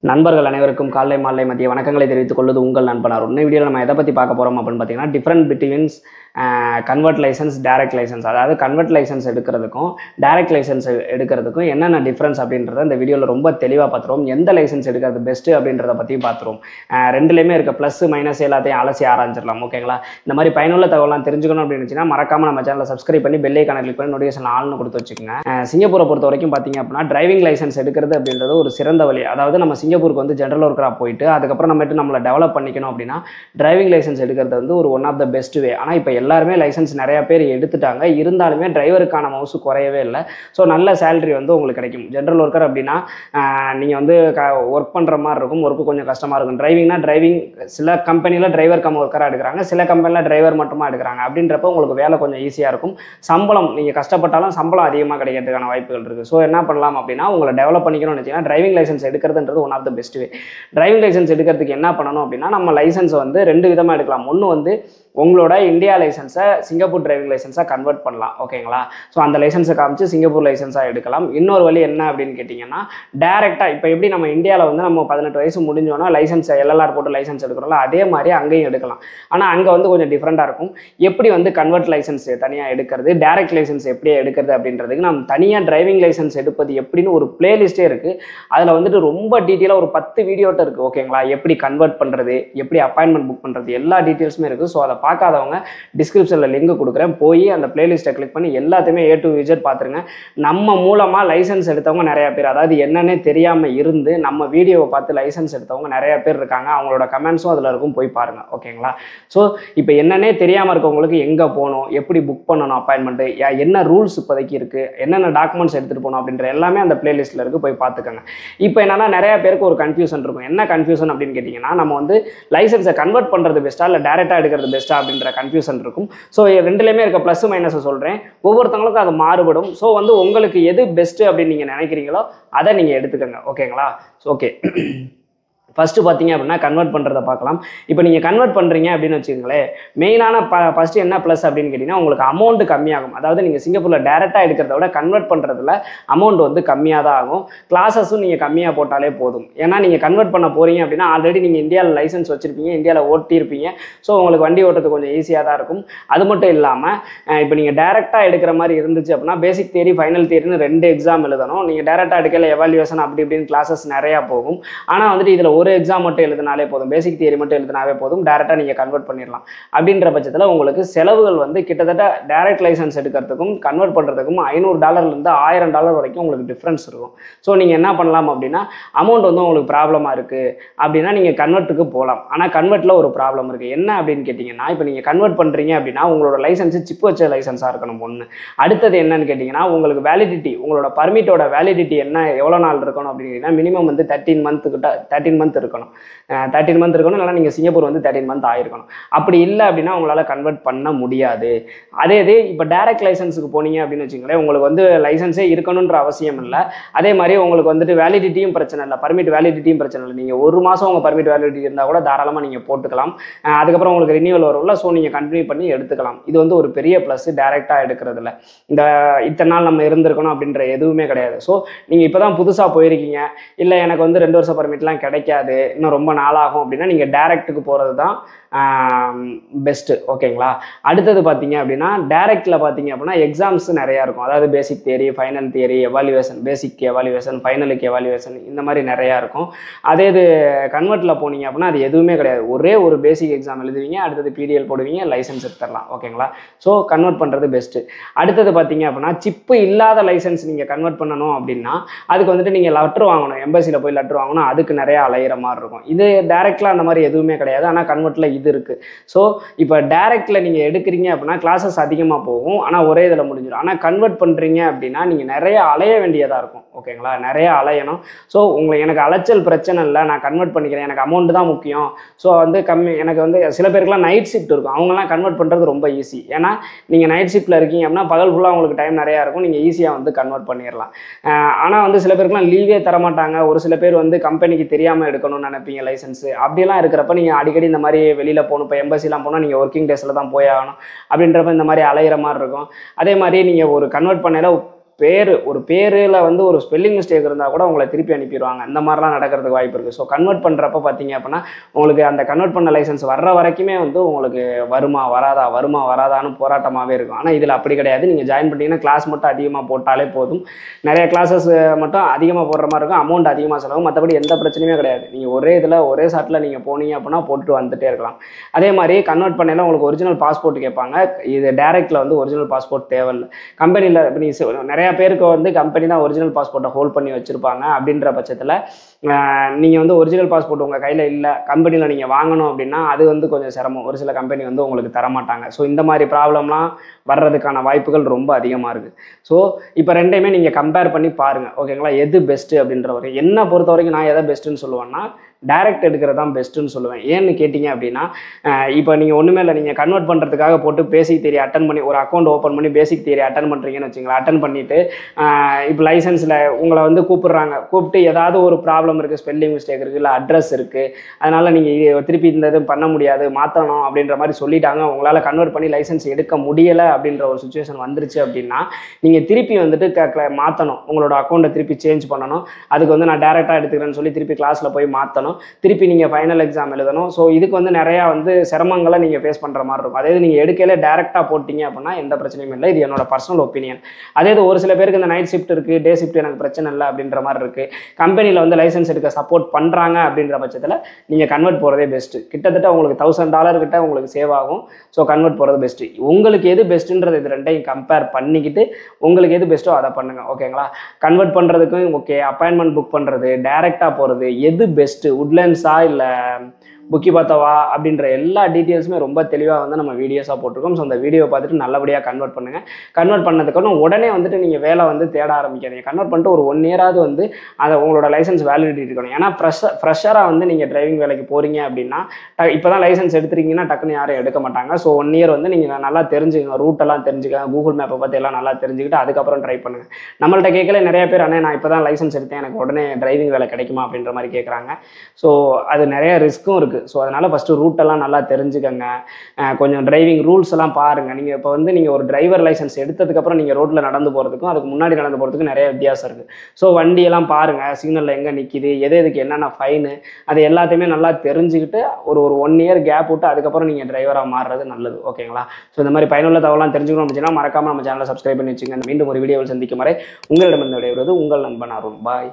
நண்பர்கள் அனைவருக்கும் காலை மாலை மதிய வணக்கங்களை தெரிவித்துக் கொள்வது உங்கள் நண்பன் அருண். இந்த வீடியோவில் நம்ம எதை பற்றி பார்க்க போகிறோம் அப்படின்னு பார்த்தீங்கன்னா, different between convert licence, direct licence. அதாவது கன்வெர்ட் லைசன்ஸ் எடுக்கிறதுக்கும் டைரக்ட் லைசன்ஸ் எடுக்கிறதுக்கும் என்னென்ன டிஃப்ரென்ஸ் அப்படின்றத இந்த வீடியோவில் ரொம்ப தெளிவாக பார்த்துருவோம். எந்த லைசன்ஸ் எடுக்கிறது பெஸ்ட்டு அப்படின்றத பற்றியும் பார்த்துருவோம். ரெண்டுலேயுமே இருக்க ப்ளஸ் மைனஸ் எல்லாத்தையும் அலசி ஆராய்ஞ்சிடலாம். ஓகேங்களா? இந்த மாதிரி பயனுள்ள தகவலாம் தெரிஞ்சுக்கணும் அப்படின்னு இருந்துச்சுன்னா மறக்காம நம்ம சேனலை சப்ஸ்கிரைப் பண்ணி பெல் ஐகானை கிளிக் பண்ணி நோட்டிஃபிகேஷன் ஆல்னு கொடுத்து வச்சுக்கோங்க. சிங்கப்பூரை பொறுத்த வரைக்கும் பார்த்தீங்க அப்படின்னா, டிரைவிங் லைசன்ஸ் எடுக்கிறது அப்படின்றது ஒரு சிறந்த வழி. அதாவது நம்ம சிங்கப்பூருக்கு வந்து ஜென்ரல் ஒர்க்கராக போயிட்டு அதுக்கப்புறம் நம்மளை டெவலப் பண்ணிக்கணும் அப்படின்னா டிரைவிங் லைசன்ஸ் எடுக்கிறது வந்து ஒரு one of the best way. ஆனால் இப்போ எல்லாருமே லைசன்ஸ் நிறையா பேர் எடுத்துட்டாங்க. இருந்தாலுமே டிரைவருக்கான மவுசு குறையவே இல்லை. ஸோ நல்ல சேலரி வந்து உங்களுக்கு கிடைக்கும். ஜென்ரல் ஒர்க்கர் அப்படின்னா நீங்கள் வந்து ஒர்க் பண்ணுற மாதிரி இருக்கும். ஒர்க்கு கொஞ்சம் கஷ்டமாக இருக்கும். டிரைவிங்னா டிரைவிங் சில கம்பெனியில் டிரைவர் கம் ஒர்க்கராக எடுக்கிறாங்க, சில கம்பெனியில் டிரைவர் மட்டுமா எடுக்கிறாங்க. அப்படின்றப்ப உங்களுக்கு வேலை கொஞ்சம் ஈஸியாக இருக்கும். சம்பளம் நீங்கள் கஷ்டப்பட்டாலும் சம்பளம் அதிகமாக கிடைக்கிறதுக்கான வாய்ப்புகள் இருக்குது. ஸோ என்ன பண்ணலாம் அப்படின்னா, உங்களை டெவலப் பண்ணிக்கணும்னு வச்சிங்கன்னா டிரைவிங் லைசன்ஸ் எடுக்கிறதுன்றது one of the best way. Driving licence எடுக்கிறதுக்கு என்ன பண்ணணும் அப்படின்னா, நம்ம லைசன்ஸை வந்து ரெண்டு விதமாக எடுக்கலாம். ஒன்று வந்து உங்களோட இந்தியா லைசன்ஸை சிங்கப்பூர் டிரைவிங் லைசன்ஸாக கன்வெர்ட் பண்ணலாம். ஓகேங்களா? ஸோ அந்த லைசன்ஸை காமிச்சு சிங்கப்பூர் லைசன்ஸாக எடுக்கலாம். இன்னொரு வழி என்ன அப்படின்னு கேட்டிங்கன்னா, டேரெக்டாக இப்போ எப்படி நம்ம இந்தியாவில் வந்து நம்ம 18 வயசு முடிஞ்சோன்னா லைசன்ஸ் எல்எல்ஆர் போட்டு லைசன்ஸ் எடுக்கிறோம்ல, அதே மாதிரி அங்கேயும் எடுக்கலாம். ஆனால் அங்கே வந்து கொஞ்சம் டிஃப்ரெண்ட்டாக இருக்கும். எப்படி வந்து கன்வெர்ட் லைசன்ஸ் தனியாக எடுக்கிறது, டேரக்ட் லைசன்ஸ் எப்படி எடுக்கிறது அப்படின்றதுக்கு நம்ம தனியாக டிரைவிங் லைசன்ஸ் எடுப்பது எப்படின்னு ஒரு பிளேலிஸ்ட்டே இருக்குது. அதில் வந்துட்டு ரொம்ப டீட்டெயிலாக ஒரு 10 வீடியோட்ட இருக்குது. ஓகேங்களா? எப்படி கன்வெர்ட் பண்ணுறது, எப்படி அப்பாயின்மெண்ட் புக் பண்ணுறது, எல்லா டீட்டெயில்ஸுமே இருக்குது. ஸோ அதை பார்க்காதவங்க டிஸ்கிரிப்ஷனில் லிங்க் கொடுக்குறேன், போய் அந்த பிளேலிஸ்ட்டை கிளிக் பண்ணி எல்லாத்தையுமே A to Z பார்த்துருங்க. நம்ம மூலமாக லைசன்ஸ் எடுத்தவங்க நிறையா பேர், அதாவது என்னன்னே தெரியாமல் இருந்து நம்ம வீடியோவை பார்த்து லைசன்ஸ் எடுத்தவங்க நிறையா பேர் இருக்காங்க. அவங்களோட கமெண்ட்ஸும் அதில் இருக்கும், போய் பாருங்கள். ஓகேங்களா? ஸோ இப்போ என்னன்னே தெரியாமல் இருக்கவங்களுக்கு எங்கே போகணும், எப்படி புக் பண்ணணும் அப்பாயின்மெண்ட்டு, என்ன ரூல்ஸ் இப்போதைக்கு இருக்குது, என்னென்ன டாக்குமெண்ட்ஸ் எடுத்துகிட்டு போகணும் அப்படின்ற எல்லாமே அந்த பிளேலிஸ்ட்டில் இருக்குது, போய் பார்த்துக்கோங்க. இப்போ என்னன்னா, நிறையா பேருக்கு ஒரு கன்ஃபியூஷன் இருக்கும். என்ன கன்ஃபியூஷன் அப்படின்னு கேட்டிங்கன்னா, நம்ம வந்து லைசன்ஸை கன்வெர்ட் பண்ணுறது பெஸ்ட்டாக இல்லை டேரெக்டாக எடுக்கிறது பெஸ்ட்டாக அப்படின்ற கன்ஃபியூஷன் இருக்கும். ஸோ ரெண்டுலேயுமே இருக்க ப்ளஸ் மைனஸை சொல்கிறேன். ஒவ்வொருத்தவங்களுக்கும் அது மாறுபடும். ஸோ வந்து உங்களுக்கு எது பெஸ்ட்டு அப்படின்னு நீங்கள் நினைக்கிறீங்களோ அதை நீங்கள் எடுத்துக்கோங்க. ஓகேங்களா? ஓகே, ஃபஸ்ட்டு பார்த்தீங்க அப்படின்னா கன்வெர்ட் பண்ணுறதை பார்க்கலாம். இப்போ நீங்கள் கன்வெர்ட் பண்ணுறீங்க அப்படின்னு வச்சுக்கோங்களேன், மெயினான ஃபஸ்ட்டு என்ன ப்ளஸ் அப்படின்னு கேட்டிங்கன்னா, உங்களுக்கு அமௌண்ட்டு கம்மியாகும். அதாவது நீங்கள் சிங்கப்பூரில் டேரெக்டாக எடுக்கிறத விட கன்வெர்ட் பண்ணுறதுல அமௌண்ட் வந்து கம்மியாக தான் ஆகும். கிளாஸஸும் நீங்கள் கம்மியாக போட்டாலே போதும். ஏன்னா நீங்கள் கன்வெர்ட் பண்ண போகிறீங்க அப்படின்னா ஆல்ரெடி நீங்கள் இந்தியாவில் லைசன்ஸ் வச்சுருப்பீங்க, இந்தியாவில் ஓட்டியிருப்பீங்க. ஸோ உங்களுக்கு வண்டி ஓட்டுறது கொஞ்சம் ஈஸியாக தான் இருக்கும். அது மட்டும் இல்லாமல் இப்போ நீங்கள் டேரெக்டாக எடுக்கிற மாதிரி இருந்துச்சு அப்படின்னா பேசிக் தியரி, ஃபைனல் தியரின்னு 2 எக்ஸாம் எழுதணும். நீங்கள் டேரெக்டாக எடுக்கல எவாலுவேஷன் அப்படி இப்படின்னு கிளாஸஸ் நிறையா போகும். ஆனால் வந்துட்டு இதில் ஒரு எக்ஸாம் மட்டும் எழுதினாலே போதும், பேசிக் தியரி மட்டும் எழுதினாவே போதும், டேரெக்டாக நீங்கள் கன்வெர்ட் பண்ணிடலாம். அப்படின்ற பட்சத்தில் உங்களுக்கு செலவுகள் வந்து கிட்டத்தட்ட டேரெக்ட் லைசன்ஸ் எடுக்கிறதுக்கும் கன்வெர்ட் பண்ணுறதுக்கும் $500 $1000 வரைக்கும் உங்களுக்கு டிஃப்ரென்ஸ் இருக்கும். ஸோ நீங்கள் என்ன பண்ணலாம் அப்படின்னா, அமௌண்ட் வந்து உங்களுக்கு ப்ராப்ளமாக இருக்குது அப்படின்னா நீங்கள் கன்வெர்ட்டுக்கு போகலாம். ஆனால் கன்வெர்ட்டில் ஒரு ப்ராப்ளம் இருக்குது. என்ன அப்படின்னு கேட்டிங்கன்னா, இப்போ நீங்கள் கன்வெர்ட் பண்ணுறீங்க அப்படின்னா உங்களோட லைசன்ஸு சிப் வச்ச லைசன்ஸாக இருக்கணும் ஒன்று. அடுத்தது என்னன்னு கேட்டிங்கன்னா, உங்களுக்கு வேலிடிட்டி, உங்களோட பர்மிட்டோட வேலிடிட்டி என்ன, எவ்வளோ நாள் இருக்கணும் அப்படின்னா மினிமம் வந்து 13 மந்த் இருக்கணும். 13 மந்த் இருக்கணும். இல்லைனா நீங்கள் சிங்கப்பூர் வந்து 13 மந்த் ஆயிருக்கணும். அப்படி இல்லை அப்படின்னா உங்களால் கன்வெர்ட் பண்ண முடியாது. அதே இது இப்போ டேரக்ட் லைசன்ஸுக்கு போனீங்க அப்படின்னு வச்சுங்களேன், உங்களுக்கு வந்து லைசன்ஸே இருக்கணுன்ற அவசியம் இல்லை. அதே மாதிரி உங்களுக்கு வந்துட்டு வேலிடிட்டியும் பிரச்சனை இல்லை, பர்மிட் வேலிடிட்டியும் பிரச்சனை இல்லை. நீங்கள் 1 மாதம் உங்கள் பர்மிட் வேலிடிட்டி இருந்தால் கூட தாராளமாக நீங்கள் போட்டுக்கலாம். அதுக்கப்புறம் உங்களுக்கு ரினியூவல் வரும்ல, ஸோ நீங்கள் கண்டினியூ பண்ணி எடுத்துக்கலாம். இது வந்து ஒரு பெரிய ப்ளஸ் டேரெக்டாக எடுக்கிறதுல. இந்த இத்தனை நாள் நம்ம இருந்திருக்கணும் அப்படின்ற எதுவுமே கிடையாது. ஸோ நீங்கள் இப்போ தான் புதுசாக போயிருக்கீங்க, இல்லை எனக்கு வந்து 2 வருஷம் பர்மிட்லாம் கிடைக்காது, இன்னும் ரொம்ப நாளாகும் அப்படின்னா நீங்கள் டேரெக்ட்டுக்கு போகிறது தான் பெஸ்ட்டு. ஓகேங்களா? அடுத்தது பார்த்தீங்க அப்படின்னா, டேரெக்டில் பார்த்தீங்க அப்படின்னா எக்ஸாம்ஸ் நிறையா இருக்கும். அதாவது basic theory, final theory, evaluation, basic evaluation, ஃபைனலுக்கு எவாலுவேஷன், இந்த மாதிரி நிறையா இருக்கும். அதே இது கன்வெர்ட்டில் போனீங்க அப்படின்னா அது எதுவுமே கிடையாது. ஒரே ஒரு பேசிக் எக்ஸாம் எழுதுவீங்க, அடுத்தது PDL போடுவீங்க, லைசன்ஸ் எடுத்துடலாம். ஓகேங்களா? ஸோ கன்வெர்ட் பண்ணுறது பெஸ்ட்டு. அடுத்தது பார்த்தீங்க அப்படின்னா, சிப்பு இல்லாத லைசன்ஸ் நீங்கள் கன்வெர்ட் பண்ணணும் அப்படின்னா அதுக்கு வந்துட்டு நீங்கள் லெட்ரு வாங்கணும், எம்பசியில் போய் லெட்ரு வாங்கணும், அதுக்கு நிறையா அலையிற மாதிரி இருக்கும். இது டேரெக்டில் அந்த மாதிரி எதுவுமே கிடையாது. ஆனால் கன்வெர்ட்டில் இது இருக்குது. ஸோ இப்போ டேரெக்டில் நீங்கள் எடுக்கிறீங்க அப்படின்னா கிளாஸஸ் அதிகமாக போகும், ஆனால் ஒரே இதில் முடிஞ்சிடும். ஆனால் கன்வெர்ட் பண்ணுறீங்க அப்படின்னா நீங்கள் நிறைய அலைய வேண்டியதாக இருக்கும். ஓகேங்களா? நிறைய அலையணும். ஸோ எனக்கு அலைச்சல் பிரச்சனை இல்லை, நான் கன்வெர்ட் பண்ணிக்கிறேன், எனக்கு அமௌண்ட் தான் முக்கியம். ஸோ வந்து எனக்கு வந்து சில பேருக்குலாம் நைட் ஷிஃப்ட் இருக்கும், அவங்களாம் கன்வெர்ட் பண்ணுறது ரொம்ப ஈஸி. ஏன்னா நீங்கள் நைட் ஷிஃப்ட்டில் இருக்கீங்க அப்படின்னா பகல் ஃபுல்லாக உங்களுக்கு டைம் நிறையா இருக்கும், நீங்கள் ஈஸியாக வந்து கன்வெர்ட் பண்ணிடலாம். ஆனால் வந்து சில பேருக்குலாம் லீவே தரமாட்டாங்க. ஒரு சில பேர் வந்து கம்பெனிக்கு தெரியாமல் எடுக்கணும்னு நினைப்பீங்க லைசன்ஸு. அப்படியெல்லாம் இருக்கிறப்ப நீங்கள் அடிக்கடி இந்த மாதிரி வெளியில் போகணும். இப்போ எம்பசிலாம் போனால் நீங்கள் ஒர்க்கிங் டேஸில் தான் போய் ஆகணும். அப்படின்றப்ப இந்த மாதிரி அலையிற மாதிரி இருக்கும். அதே மாதிரி நீங்கள் ஒரு கன்வெர்ட் பண்ணையில் ஒரு பேரில் வந்து ஒரு ஸ்பெல்லிங் மிஸ்டேக் இருந்தால் கூட உங்களை திருப்பி அனுப்பிடுவாங்க. இந்த மாதிரிலாம் நடக்கிறதுக்கு வாய்ப்பு இருக்குது. ஸோ கன்வெர்ட் பண்ணுறப்ப பார்த்தீங்க அப்படின்னா உங்களுக்கு அந்த கன்வெர்ட் பண்ண லைசன்ஸ் வர்ற வரைக்குமே வந்து உங்களுக்கு வருமா வராதான்னு போராட்டமாகவே இருக்கும். ஆனால் இதில் அப்படி கிடையாது. நீங்கள் ஜாயின் பண்ணிங்கன்னா கிளாஸ் மட்டும் அதிகமாக போட்டாலே போதும். நிறைய கிளாஸஸ் மட்டும் அதிகமாக போடுற மாதிரி இருக்கும். அமௌண்ட் அதிகமாக செலவும். மற்றபடி எந்த பிரச்சனையுமே கிடையாது. நீங்கள் ஒரே ஷாட்டில் நீங்கள் போனீங்க அப்படின்னா போட்டுட்டு வந்துட்டே இருக்கலாம். அதே மாதிரி கன்வெர்ட் பண்ணையில் உங்களுக்கு ஒரிஜினல் பாஸ்போர்ட் கேட்பாங்க. இது டைரக்டில் வந்து ஒரிஜினல் பாஸ்போர்ட் தேவையில்லை. கம்பெனியில் நிறைய பேருக்கு வந்து கம்பெனி தான் ஒரிஜினல் பாஸ்போர்ட்டை ஹோல்ட் பண்ணி வச்சுருப்பாங்க. அப்படின்ற பட்சத்தில் நீங்கள் வந்து ஒரிஜினல் பாஸ்போர்ட் உங்கள் கையில் இல்லை, கம்பெனியில் நீங்கள் வாங்கணும் அப்படின்னா அது வந்து கொஞ்சம் சிரமம். ஒரு சில கம்பெனி வந்து உங்களுக்கு தரமாட்டாங்க. ஸோ இந்த மாதிரி ப்ராப்ளம்லாம் வர்றதுக்கான வாய்ப்புகள் ரொம்ப அதிகமாக இருக்குது. ஸோ இப்போ ரெண்டையுமே நீங்கள் கம்பேர் பண்ணி பாருங்கள். ஓகேங்களா? எது பெஸ்ட்டு அப்படின்ற வரைக்கும் என்னை பொறுத்த வரைக்கும் நான் எதை பெஸ்ட்டுன்னு சொல்லுவேன்னா டைரக்ட் எடுக்கிறது தான் பெஸ்ட்டுன்னு சொல்லுவேன். ஏன்னு கேட்டிங்க அப்படின்னா இப்போ நீங்கள் ஒன்றுமே இல்லை, நீங்கள் கன்வெர்ட் பண்ணுறதுக்காக போட்டு பேசிக் தியரி அட்டன் பண்ணி ஒரு அக்கௌண்ட் ஓப்பன் பண்ணி பேசிக் தியரி அட்டன் பண்ணுறீங்கன்னு வச்சுங்களேன். அட்டன் பண்ணிவிட்டு இப்போ லைசன்ஸில் உங்களை வந்து கூப்பிட்டு ஏதாவது ஒரு ப்ராப்ளம் இருக்குது, ஸ்பெல்லிங் மிஸ்டேக் இருக்குது, இல்லை அட்ரஸ் இருக்குது, அதனால் நீங்கள் திருப்பி இந்த இது பண்ண முடியாது, மாற்றணும் அப்படின்ற மாதிரி சொல்லிட்டாங்க. உங்களால் கன்வெர்ட் பண்ணி லைசன்ஸ் எடுக்க முடியலை அப்படின்ற ஒரு சுச்சுவேஷன் வந்துருச்சு அப்படின்னா நீங்கள் திருப்பி வந்துட்டு மாற்றணும். உங்களோட அக்கௌண்ட்டை திருப்பி சேஞ்ச் பண்ணணும். அதுக்கு வந்து நான் டேரெக்டாக எடுத்துக்கிறேன்னு சொல்லி திருப்பி கிளாஸில் போய் மாற்றணும். திருப்பி நீங்கள் ஃபைனல் எக்ஸாம் எழுதணும். ஸோ இதுக்கு வந்து நிறையா வந்து சிரமங்களை நீங்கள் ஃபேஸ் பண்ணுற மாதிரி இருக்கும். அதே நீங்கள் எடுக்கையில டேரெக்டாக போட்டிங்க அப்படின்னா எந்த பிரச்சனையும் இல்லை. இது என்னோட பர்சனல் ஒப்பீனியன். அதே ஒரு சில பேருக்கு இந்த நைட் ஷிஃப்ட் இருக்குது, டே ஷிஃப்ட் எனக்கு பிரச்சனை இல்லை அப்படின்ற மாதிரி இருக்குது. கம்பெனியில் வந்து லைசன்ஸ் எடுக்க சப்போர்ட் பண்ணுறாங்க அப்படின்ற பட்சத்தில் நீங்கள் கன்வெர்ட் போகிறதே பெஸ்ட்டு. கிட்டத்தட்ட உங்களுக்கு $1000 கிட்ட உங்களுக்கு சேவ் ஆகும். ஸோ கன்வெர்ட் போகிறது பெஸ்ட்டு. உங்களுக்கு எது பெஸ்ட்டுன்றது இது ரெண்டையும் கம்பேர் பண்ணிக்கிட்டு உங்களுக்கு எது பெஸ்ட்டோ அதை பண்ணுங்கள். ஓகேங்களா? கன்வெர்ட் பண்ணுறதுக்கும் ஓகே, அப்பாயின்மெண்ட் புக் பண்ணுறது, டேரெக்டாக போகிறது எது பெஸ்ட்டு, உட்லண்ட்ஸா இல்லை புக்கி பார்த்தாவா அப்படின்ற எல்லா டீட்டெயில்ஸுமே ரொம்ப தெளிவாக வந்து நம்ம வீடியோஸாக போட்டிருக்கோம். ஸோ அந்த வீடியோ பார்த்துட்டு நல்லபடியாக கன்வெர்ட் பண்ணுங்கள். கன்வெர்ட் பண்ணதுக்கப்புறம் உடனே வந்துட்டு நீங்கள் வேலை வந்து தேட ஆரம்பிக்காதீங்க. கன்வெர்ட் பண்ணிட்டு ஒரு 1 இயராவது வந்து அதை உங்களோட லைசன்ஸ் வேலிடிட்டி இருக்கணும். ஏன்னா ஃப்ரெஷராக வந்து நீங்கள் டிரைவிங் வேலைக்கு போகிறீங்க அப்படின்னா இப்போ தான் லைசன்ஸ் எடுத்துருக்கீங்கன்னா டக்குன்னு யாரும் எடுக்க மாட்டாங்க. ஸோ 1 இயர் வந்து நீங்கள் நல்லா தெரிஞ்சுக்கங்க, ரூட்டெல்லாம் தெரிஞ்சுக்கங்க, கூகுள் மேப்பை பற்றி எல்லாம் நல்லா தெரிஞ்சுக்கிட்டு அதுக்கப்புறம் ட்ரை பண்ணுங்கள். நம்மள்ட்ட கேட்கல நிறைய பேர் அண்ணே நான் இப்போ தான் லைசன்ஸ் எடுத்தேன், எனக்கு உடனே டிரைவிங் வேலை கிடைக்குமா அப்படின்ற மாதிரி கேட்குறாங்க. ஸோ அது நிறைய ரிஸ்க்கும் இருக்குது. ஸோ அதனால் ஃபஸ்ட்டு ரூட்டெல்லாம் நல்லா தெரிஞ்சுக்கங்க. கொஞ்சம் டிரைவிங் ரூல்ஸ் எல்லாம் பாருங்கள். நீங்கள் இப்போ வந்து நீங்கள் ஒரு டிரைவர் லைசன்ஸ் எடுத்ததுக்கப்புறம் நீங்கள் ரோட்டில் நடந்து போகிறதுக்கும் அதுக்கு முன்னாடி நடந்து போகிறதுக்கும் நிறைய வித்தியாசம் இருக்குது. ஸோ வண்டியெல்லாம் பாருங்கள், சிக்னலில் எங்கே நிற்கிது, எதுக்கு என்னென்ன ஃபைனு, அது எல்லாத்தையுமே நல்லா தெரிஞ்சுக்கிட்டு ஒரு 1 இயர் கேப் விட்டு அதுக்கப்புறம் நீங்கள் டிரைவராக மாறுறது நல்லது. ஓகேங்களா? ஸோ இந்த மாதிரி பயனுள்ள தகவலாம் தெரிஞ்சுக்கணும் அப்படின்னா மறக்காமல் நம்ம சேனலை சப்ஸ்கிரைப் பண்ணி வச்சுங்க. மீண்டும் ஒரு வீடியோவில் சந்திக்கும் வரை உங்களிடமிருந்து விடைபெறுவது உங்கள் நண்பன் அருண். பாய்.